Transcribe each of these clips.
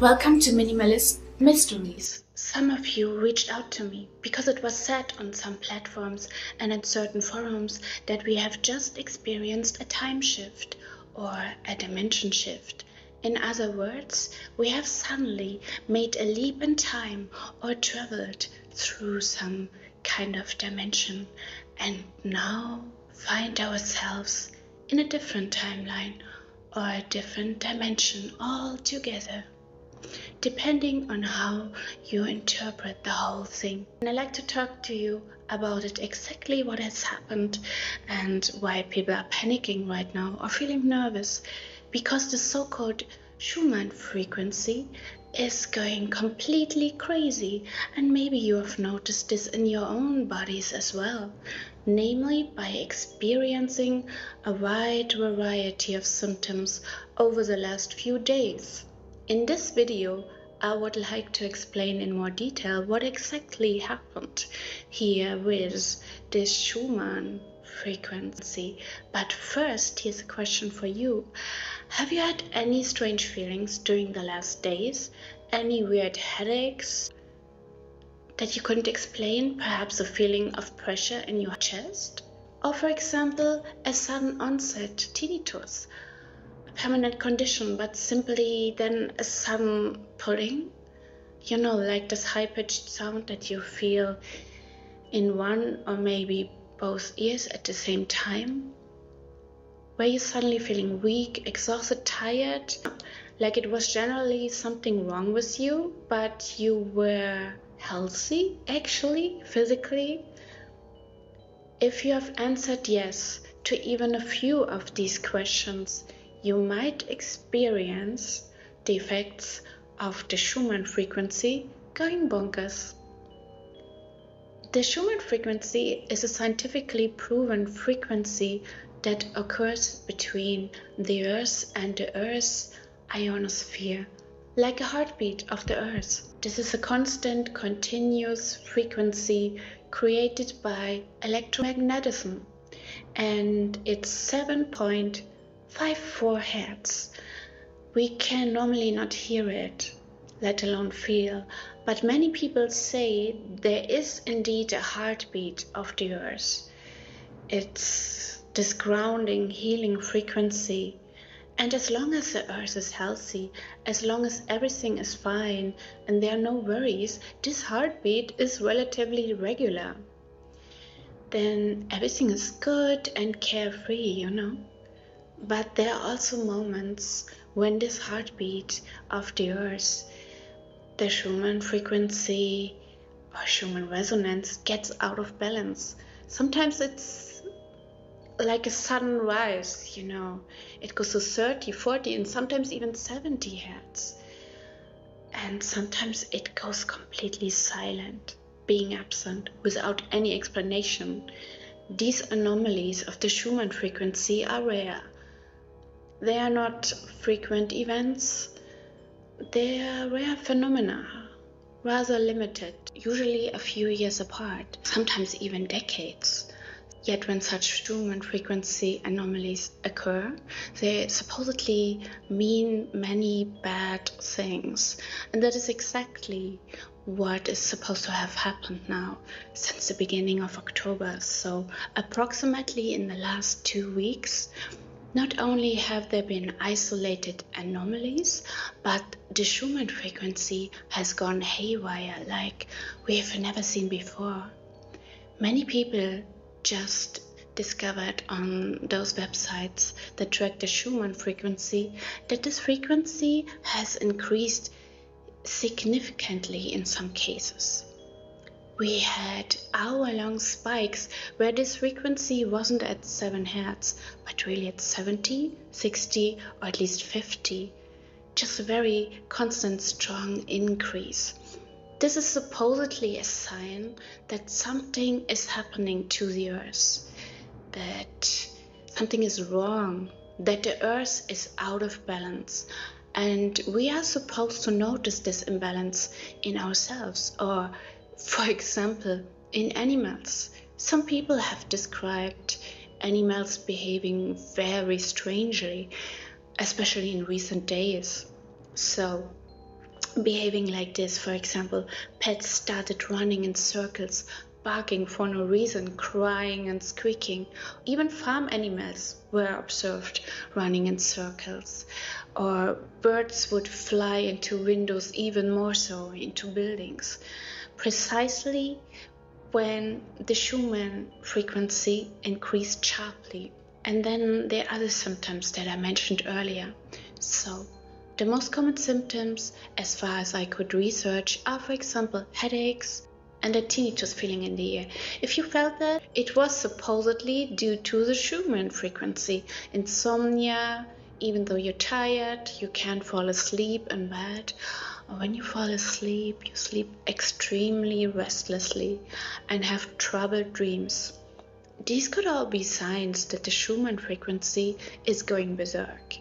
Welcome to Minimalist Mysteries. Some of you reached out to me because it was said on some platforms and in certain forums that we have just experienced a time shift or a dimension shift. In other words, we have suddenly made a leap in time or traveled through some kind of dimension and now find ourselves in a different timeline or a different dimension altogether, depending on how you interpret the whole thing. And I'd like to talk to you about it, exactly what has happened and why people are panicking right now or feeling nervous, because the so-called Schumann frequency is going completely crazy, and maybe you have noticed this in your own bodies as well, namely by experiencing a wide variety of symptoms over the last few days. In this video, I would like to explain in more detail what exactly happened here with this Schumann frequency. But first, here's a question for you. Have you had any strange feelings during the last days? Any weird headaches that you couldn't explain? Perhaps a feeling of pressure in your chest? Or for example, a sudden onset tinnitus? Permanent condition, but simply then a sudden pulling, like this high-pitched sound that you feel in one or maybe both ears at the same time. Were you suddenly feeling weak, exhausted, tired, like it was generally something wrong with you, but you were healthy actually, physically? If you have answered yes to even a few of these questions, you might experience the effects of the Schumann frequency going bonkers. The Schumann frequency is a scientifically proven frequency that occurs between the Earth and the Earth's ionosphere, like a heartbeat of the Earth. This is a constant, continuous frequency created by electromagnetism, and it's 7.54 Hertz. We can normally not hear it, let alone feel, but many people say there is indeed a heartbeat of the Earth. It's this grounding, healing frequency. And as long as the Earth is healthy, as long as everything is fine and there are no worries, this heartbeat is relatively regular. Then everything is good and carefree, But there are also moments when this heartbeat of the Earth, the Schumann frequency or Schumann resonance, gets out of balance. Sometimes it's like a sudden rise, It goes to 30, 40, and sometimes even 70 Hertz. And sometimes it goes completely silent, being absent without any explanation. These anomalies of the Schumann frequency are rare. They are not frequent events. They are rare phenomena, rather limited, usually a few years apart, sometimes even decades. Yet when such Schumann frequency anomalies occur, they supposedly mean many bad things. And that is exactly what is supposed to have happened now since the beginning of October. So approximately in the last 2 weeks, not only have there been isolated anomalies, but the Schumann frequency has gone haywire like we have never seen before. Many people just discovered on those websites that track the Schumann frequency that this frequency has increased significantly in some cases. We had hour-long spikes where this frequency wasn't at 7 Hertz, but really at 70, 60, or at least 50. Just a very constant, strong increase. This is supposedly a sign that something is happening to the Earth, that something is wrong, that the Earth is out of balance. And we are supposed to notice this imbalance in ourselves, or for example, in animals. Some people have described animals behaving very strangely, especially in recent days. So behaving like this. For example, pets started running in circles, barking for no reason, crying and squeaking. Even farm animals were observed running in circles. Or birds would fly into windows, even more so into buildings. Precisely when the Schumann frequency increased sharply. And then there are other symptoms that I mentioned earlier. So, the most common symptoms, as far as I could research, are, for example, headaches and a tinnitus feeling in the ear. If you felt that, it was supposedly due to the Schumann frequency. Insomnia, even though you're tired, you can't fall asleep in bed. Or when you fall asleep, you sleep extremely restlessly and have troubled dreams. These could all be signs that the Schumann frequency is going berserk.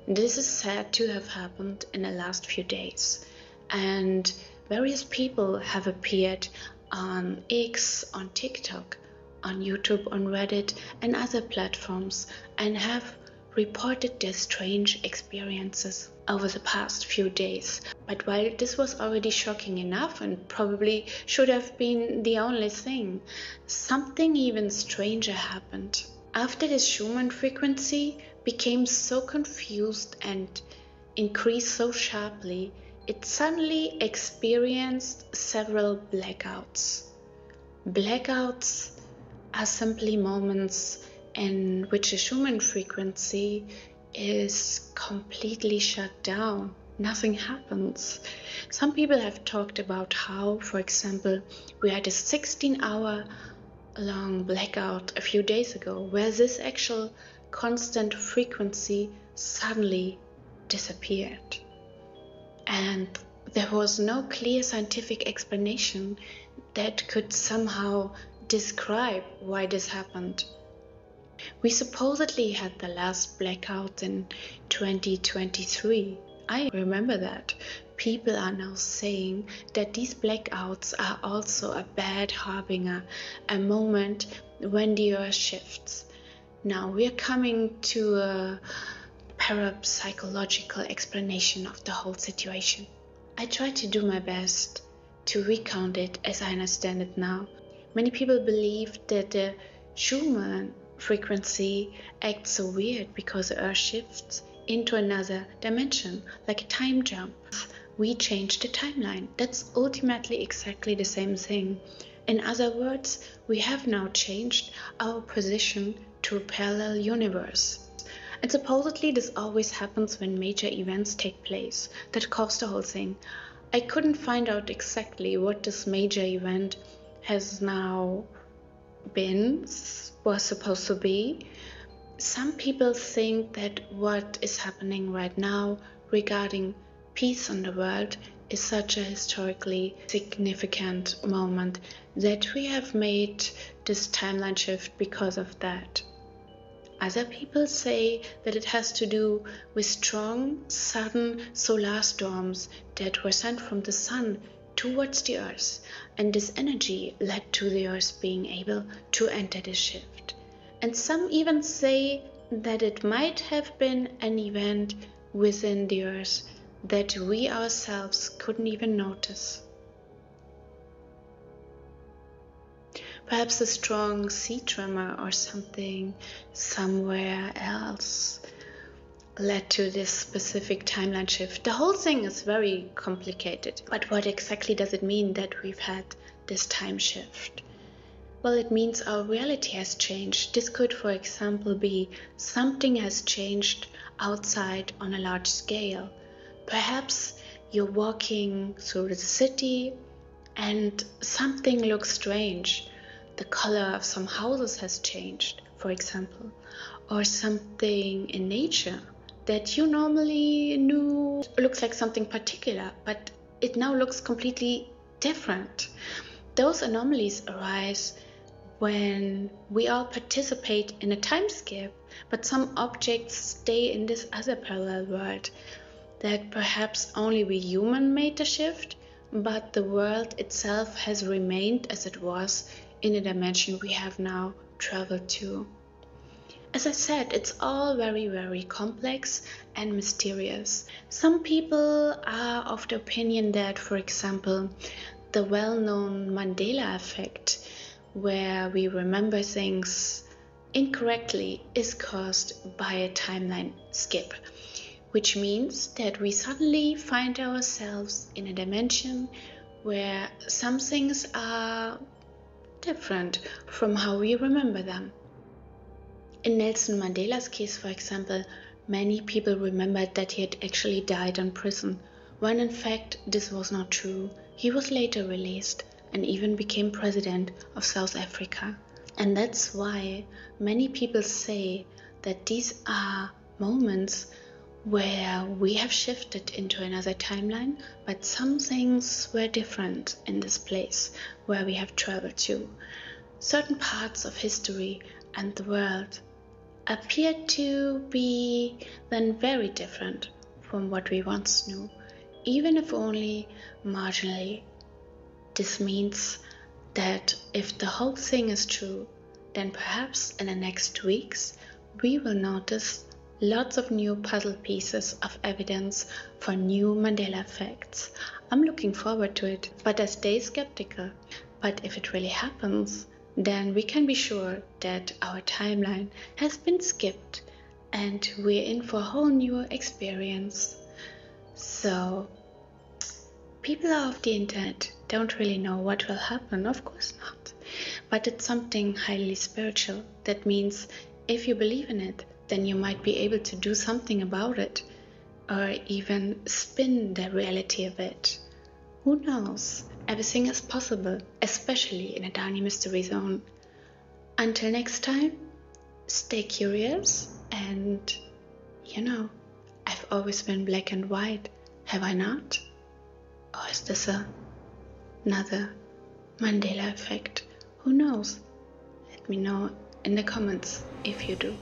This is said to have happened in the last few days, and various people have appeared on X, on TikTok, on YouTube, on Reddit, and other platforms, and have reported their strange experiences over the past few days. But while this was already shocking enough and probably should have been the only thing, something even stranger happened. After the Schumann frequency became so confused and increased so sharply, it suddenly experienced several blackouts. Blackouts are simply moments in which the Schumann frequency is completely shut down. Nothing happens. Some people have talked about how, for example, we had a 16-hour long blackout a few days ago, where this actual constant frequency suddenly disappeared. And there was no clear scientific explanation that could somehow describe why this happened. We supposedly had the last blackout in 2023. I remember that. People are now saying that these blackouts are also a bad harbinger, a moment when the earth shifts. Now we are coming to a parapsychological explanation of the whole situation. I try to do my best to recount it as I understand it now. Many people believe that the Schumann frequency acts so weird because the earth shifts into another dimension, like a time jump. We change the timeline. That's ultimately exactly the same thing. In other words, we have now changed our position to a parallel universe. And supposedly this always happens when major events take place that cause the whole thing. I couldn't find out exactly what this major event has now was supposed to be. Some people think that what is happening right now regarding peace in the world is such a historically significant moment that we have made this timeline shift because of that. Other people say that it has to do with strong, sudden solar storms that were sent from the sun towards the earth, and this energy led to the earth being able to enter the shift. And some even say that it might have been an event within the earth that we ourselves couldn't even notice. Perhaps a strong sea tremor or something somewhere else led to this specific timeline shift. The whole thing is very complicated. But what exactly does it mean that we've had this time shift? Well, it means our reality has changed. This could, for example, be something has changed outside on a large scale. Perhaps you're walking through the city and something looks strange. The color of some houses has changed, for example, or something in nature that you normally knew looks like something particular, but it now looks completely different. Those anomalies arise when we all participate in a time skip, but some objects stay in this other parallel world, that perhaps only we human made the shift, but the world itself has remained as it was in a dimension we have now traveled to. As I said, it's all very, very complex and mysterious. Some people are of the opinion that, for example, the well-known Mandela effect, where we remember things incorrectly, is caused by a timeline skip, which means that we suddenly find ourselves in a dimension where some things are different from how we remember them. In Nelson Mandela's case, for example, many people remembered that he had actually died in prison, when in fact this was not true. He was later released and even became president of South Africa. And that's why many people say that these are moments where we have shifted into another timeline, but some things were different in this place where we have traveled to. Certain parts of history and the world appear to be then very different from what we once knew, even if only marginally. This means that if the whole thing is true, then perhaps in the next weeks we will notice lots of new puzzle pieces of evidence for new Mandela facts. I'm looking forward to it, but I stay skeptical. But if it really happens, then we can be sure that our timeline has been skipped and we're in for a whole new experience. So, people of the internet don't really know what will happen, of course not. But it's something highly spiritual. That means if you believe in it, then you might be able to do something about it, or even spin the reality of it. Who knows? Everything is possible, especially in a Dani Mystery Zone. Until next time, stay curious and, I've always been black and white, have I not? Or is this another Mandela effect? Who knows? Let me know in the comments if you do.